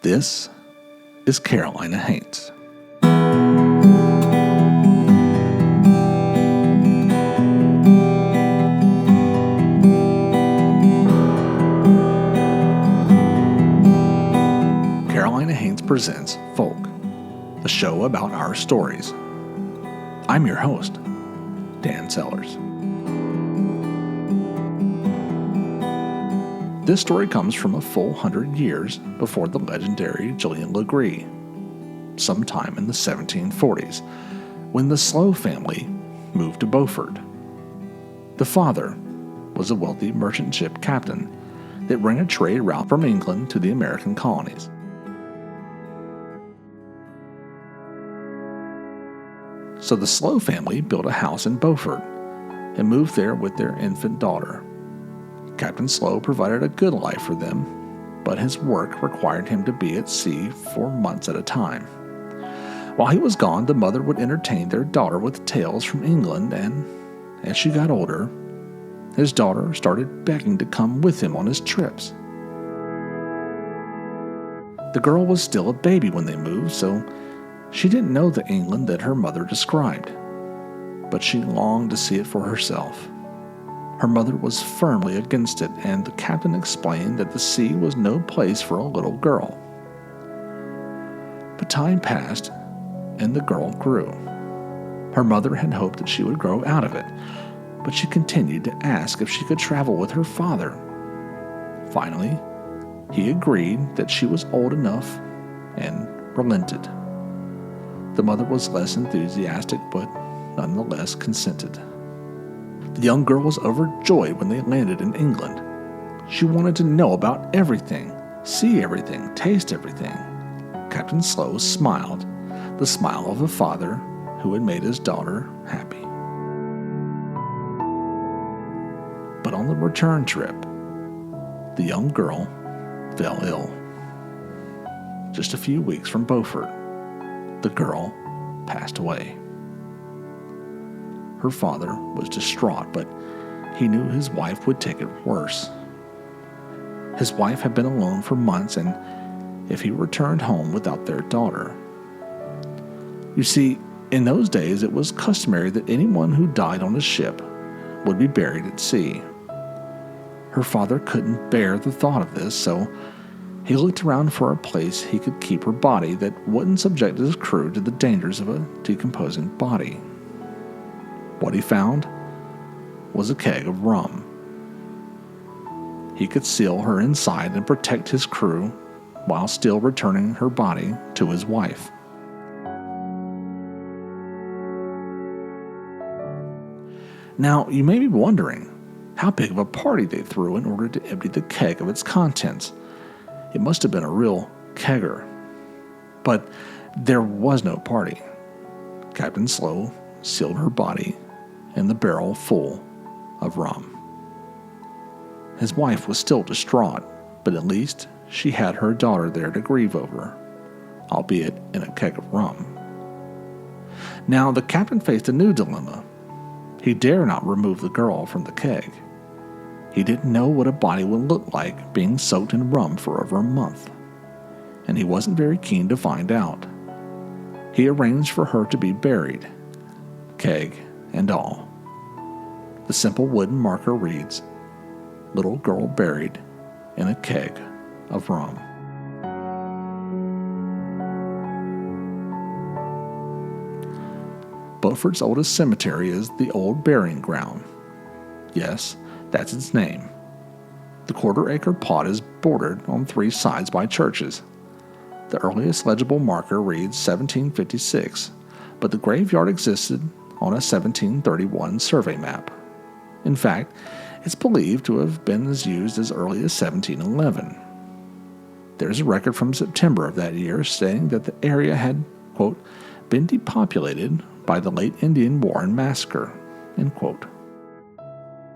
This is Carolina Haints. Carolina Haints presents Folk, a show about our stories. I'm your host, Dan Sellers. This story comes from a full 100 years before the legendary Gillian Legree, sometime in the 1740s, when the Slow family moved to Beaufort. The father was a wealthy merchant ship captain that ran a trade route from England to the American colonies. So the Slow family built a house in Beaufort and moved there with their infant daughter. Captain Slow provided a good life for them, but his work required him to be at sea for months at a time. While he was gone, the mother would entertain their daughter with tales from England, and as she got older, his daughter started begging to come with him on his trips. The girl was still a baby when they moved, so she didn't know the England that her mother described, but she longed to see it for herself. Her mother was firmly against it, and the captain explained that the sea was no place for a little girl. But time passed, and the girl grew. Her mother had hoped that she would grow out of it, but she continued to ask if she could travel with her father. Finally, he agreed that she was old enough and relented. The mother was less enthusiastic, but nonetheless consented. The young girl was overjoyed when they landed in England. She wanted to know about everything, see everything, taste everything. Captain Slow smiled, the smile of a father who had made his daughter happy. But on the return trip, the young girl fell ill. Just a few weeks from Beaufort, the girl passed away. Her father was distraught, but he knew his wife would take it worse. His wife had been alone for months, and if he returned home without their daughter. You see, in those days it was customary that anyone who died on a ship would be buried at sea. Her father couldn't bear the thought of this, so he looked around for a place he could keep her body that wouldn't subject his crew to the dangers of a decomposing body. What he found was a keg of rum. He could seal her inside and protect his crew while still returning her body to his wife. Now, you may be wondering how big of a party they threw in order to empty the keg of its contents. It must have been a real kegger. But there was no party. Captain Slow sealed her body in the barrel full of rum. His wife was still distraught, but at least she had her daughter there to grieve over, albeit in a keg of rum. Now the captain faced a new dilemma. He dare not remove the girl from the keg. He didn't know what a body would look like being soaked in rum for over a month, and he wasn't very keen to find out. He arranged for her to be buried, keg and all. The simple wooden marker reads, "Little girl buried in a keg of rum." Beaufort's oldest cemetery is the Old Burying Ground. Yes, that's its name. The quarter-acre plot is bordered on three sides by churches. The earliest legible marker reads 1756, but the graveyard existed on a 1731 survey map. In fact, it's believed to have been used as early as 1711. There's a record from September of that year stating that the area had, quote, been depopulated by the late Indian War and Massacre, end quote.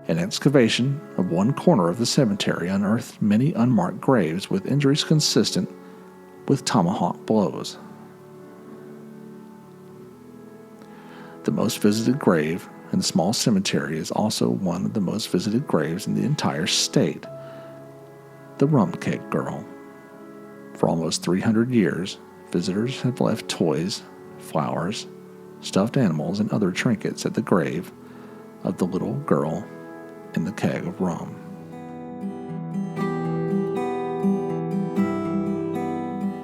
An excavation of one corner of the cemetery unearthed many unmarked graves with injuries consistent with tomahawk blows. The most visited grave in the small cemetery is also one of the most visited graves in the entire state, the Rum Keg Girl. For almost 300 years, visitors have left toys, flowers, stuffed animals, and other trinkets at the grave of the little girl in the keg of rum.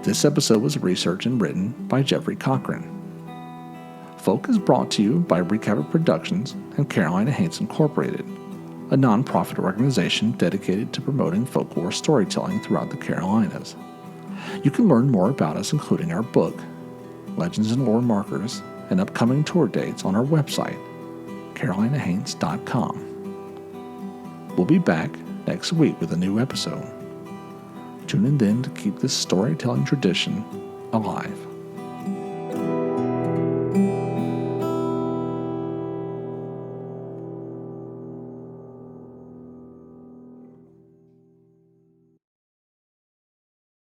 This episode was researched and written by Jeffrey Cochran. Folk is brought to you by Recapit Productions and Carolina Haints Incorporated, a non-profit organization dedicated to promoting folklore storytelling throughout the Carolinas. You can learn more about us, including our book, Legends and Lore Markers, and upcoming tour dates on our website, carolinahaints.com. We'll be back next week with a new episode. Tune in then to keep this storytelling tradition alive.